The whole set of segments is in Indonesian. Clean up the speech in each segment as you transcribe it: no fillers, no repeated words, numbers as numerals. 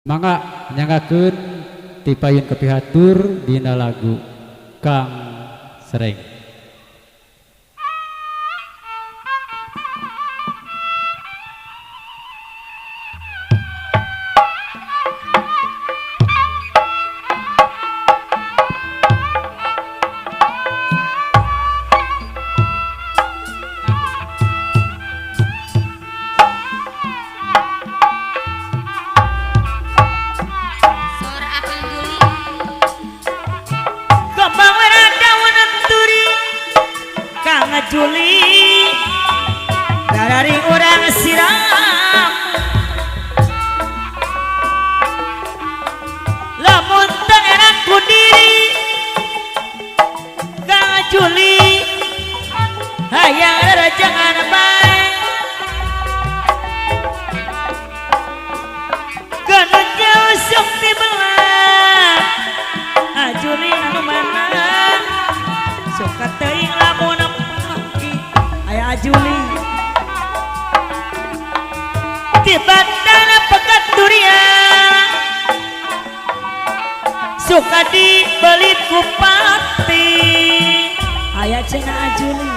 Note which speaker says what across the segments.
Speaker 1: Mangga nyangakeun ti payun kepihatur dina lagu Kang Sereng.
Speaker 2: Juli dari orang siram lamun teu enak ku diri Kang Juli hayang rarajangan bae kana jauh sok tibelah Juli anu mana sok teuing lamun Juli di bandara Pekat Durian suka dibeli kupati aya cenah Juli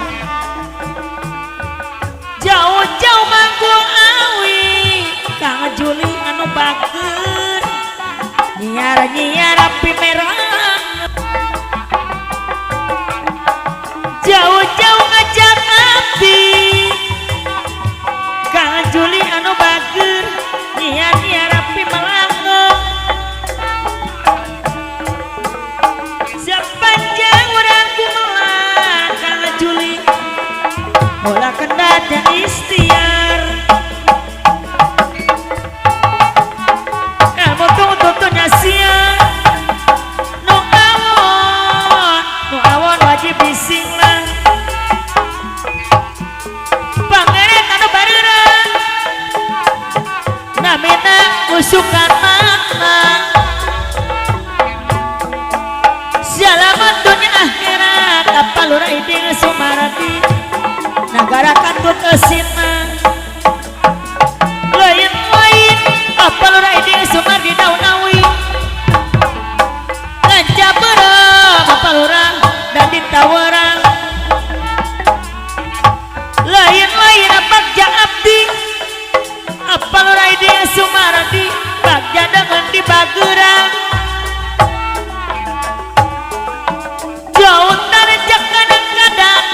Speaker 2: jauh-jauh manggung awi Kang Juli anu bageun nyiar-nyiar api merah jauh-jauh ngajak Kang Juli anu bager nyiar-nyiar api melanggung sepanjang urang kumaha Kang Juli bola kendat dan istiar ilmu tuntunnya siang nu awon wajib bising lah usukan mana selamat dunia akhirat apalura iding sumarati negara kantut esina lain apalura iding sumardi daunawi lanca berem apalura dan ditawarang lain apakja abdi apalura iding sumardi bagja dengan di Bagerang jauh dari kadang-kadang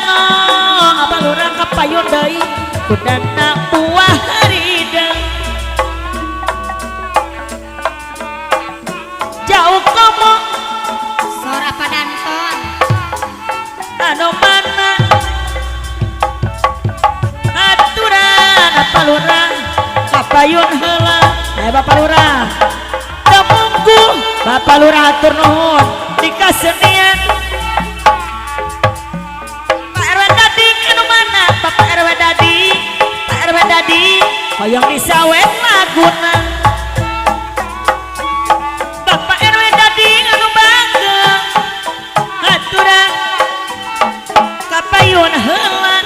Speaker 2: apalura kapayun deui kudana buah haridang jauh komo
Speaker 3: sora padanton
Speaker 2: anu mana aturan apalura kapayun heula Bapak Lurah temunggu Bapak Lurah atur nuhun dikasenian Pak RW Dadi anu mana Bapak RW Dadi Pak RW Dadi hoyong disawet laguna Bapak RW Dadi anu bangga aturan kapayun heula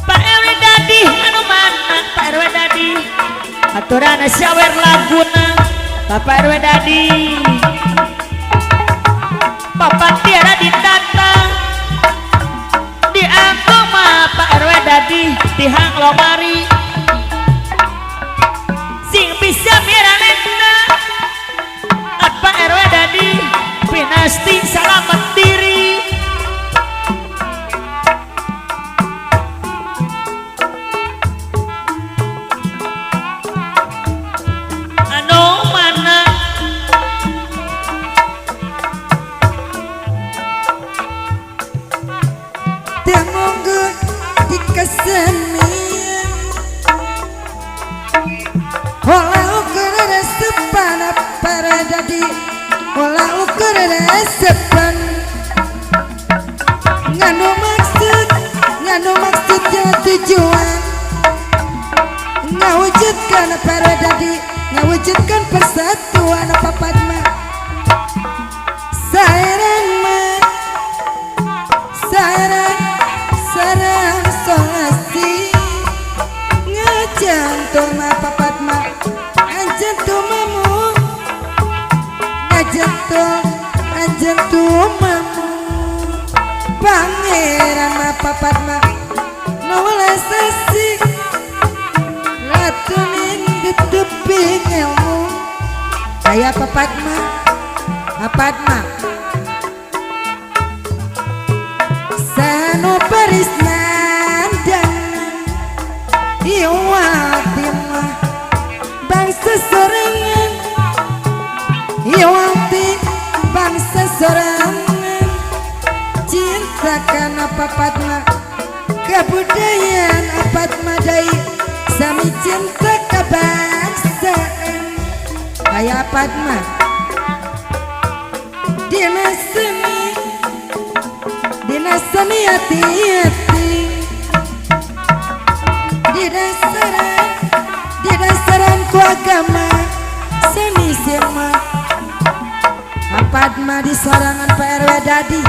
Speaker 2: Pak RW Dadi anu mana Pak RW Dadi aturan syawer laguna Bapak RW Dadi papan tiara ditata dianggung mah Pak RW Dadi tihang lomari sing bisa miralena Pak RW Dadi pinasti salamet diri
Speaker 4: Olah ukur resepan nganu maksudnya tujuan ngawujudkan para dadi ngawujudkan persatuan apa padma sarang sarang solasi ngejantung apa padma mantul anjen tumamu pangeran ma papat ma noleh sesi ratunin diteping ilmu kaya papat ma sanu baris nandang iwatima bangsa sorangan iwati bangsa sorangan cinta karena papatma kebudayaan apatma dai sami cinta kebangsaan kaya apatma dina seni hati-hati di dasaran ku agama seni sema apatma di sorangan PRW Dadi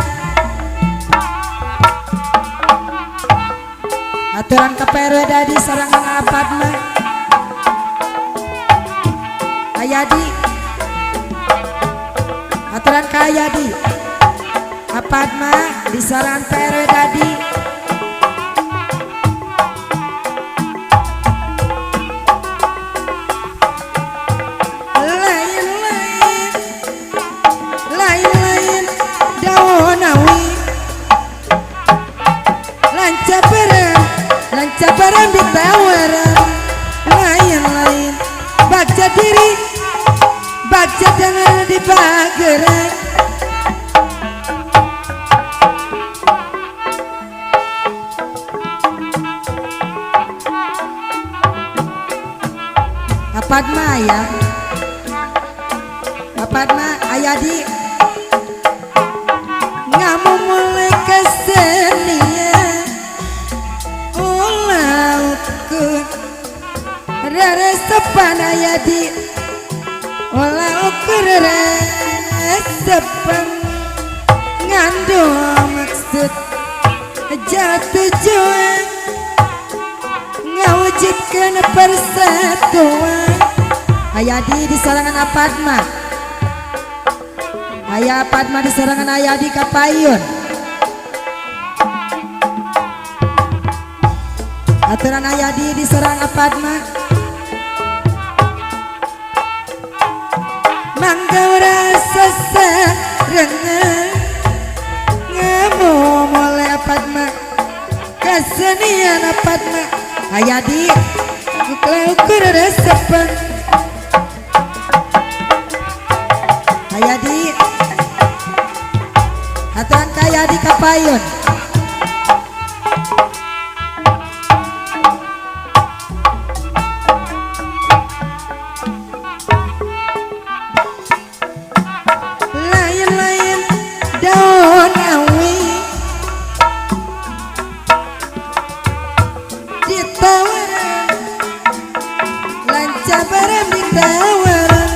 Speaker 4: aturan ke PRW Dadi sorangan apatma Ayadi aturan ke Ayadi apatma di sorangan PRW Dadi cabaran ditawaran lain-lain baca diri baca dengan dibageran apatma ya apatma Ayadi ngamu mulai kesenian rere sepan Ayadi olah ukur rere sepan ngandung maksud tujuan ngawujudkan persatuan Ayadi di sorangan apatma Ayah apatma di sorangan Ayadi kapayun aturan Ayadi di sorangan apatma mangga rasa serengan ngamu mulai apatma kesenian apatma Ayadi ukur resepan Ayadi aturan Ayadi kapayun cabaran ditawaran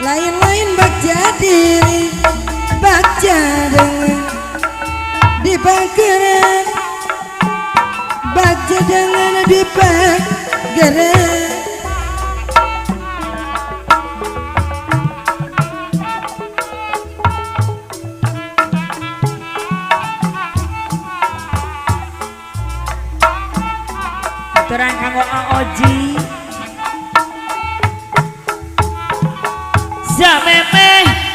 Speaker 4: lain-lain baca diri baca dengan dibageran baca dengan dibageran
Speaker 2: terang kanggo Aoji sameme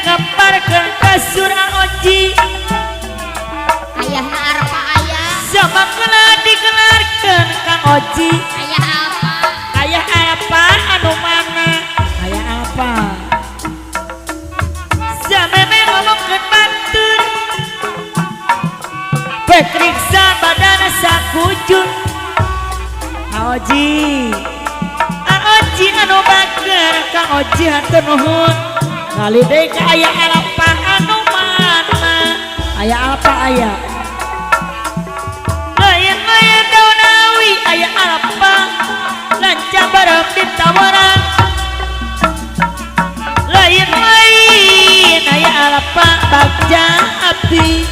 Speaker 2: ngemparkeun kasur Aoji
Speaker 3: Ayahna arpa ayah
Speaker 2: sama kena dikelarkeun Kang Oji
Speaker 3: ayah apa
Speaker 2: ayah apa anu mana ayah apa sameme ngomongkeun batur bekriksa badan sakujur Aoji anu bager Kang Oji hatur nuhun kali deui ka aya apa anu mana aya apa aya lain-lain daun awi aya apa lanca bareng ditawaran lain-lain aya apa bagja abdi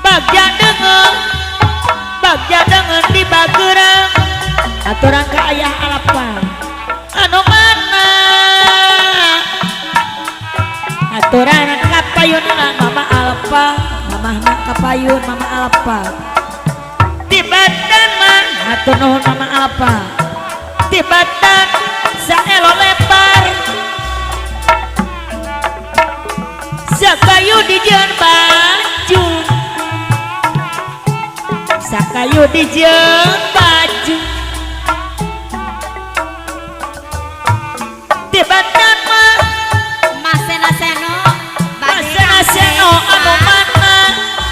Speaker 2: bagja deungeuh bagja dengan di bageurang aturan ka ayah alapa anu mana aturan kapayun mama alapa mamahna kapayun mama alapa di badan mah atur nuhun mama alapa di badan saelo lebar sakayu dijieun baju sakayu dijieun baju di badan mah
Speaker 3: Masena seno
Speaker 2: masena seno anu mana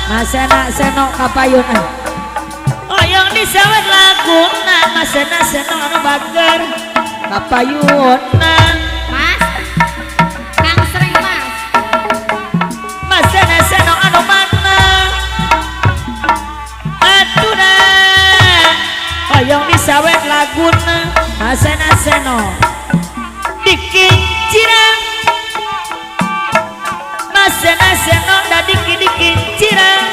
Speaker 2: masena seno kapayun oyong disawet laguna masena seno anu bager kapayunna
Speaker 3: Mas Kang Sreng Mas
Speaker 2: masena seno anu mana atuna oyong disawet laguna masena seno dikincirang masena seno da dikincirang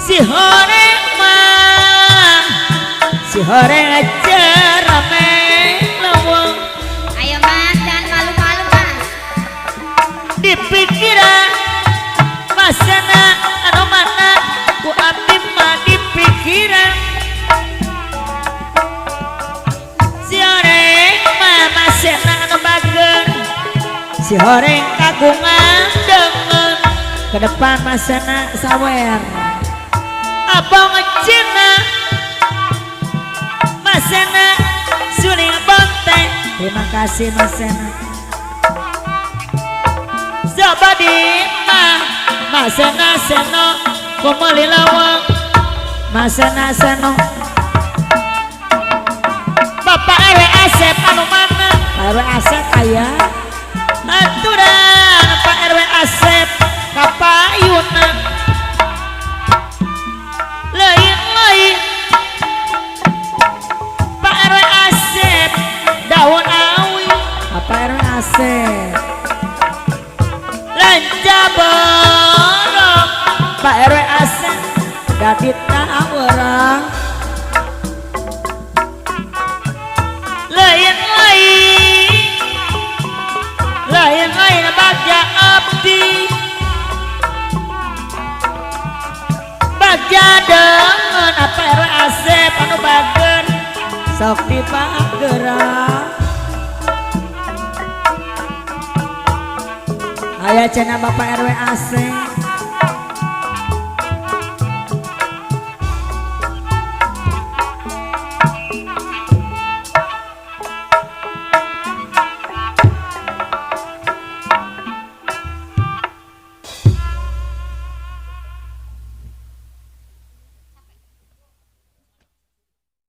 Speaker 2: si horeng mah si horeng aja rame leweng
Speaker 3: ayo Mas jangan malu-malu Mas
Speaker 2: di pikiran masana anu mana ku abdi mah di pikiran si horeng mah masana anu bager si horeng kagungan dengan ke depan masana sawer abang cina masana suling bonteng terima kasih masana Zabadi mah masana seno kumali lawang masana seno Bapak RW Asep anu mana RW Asep aya aturan Pak RW Asep kapayuna lain-lain Pak RW Asep daun awi Pak RW Asep lanjaborong Pak RW Asep daditna awerang lain-lain bagja abdi bagja dengan apa RW Asep anu bager sok dipagerang aya cenah Bapak RW Asep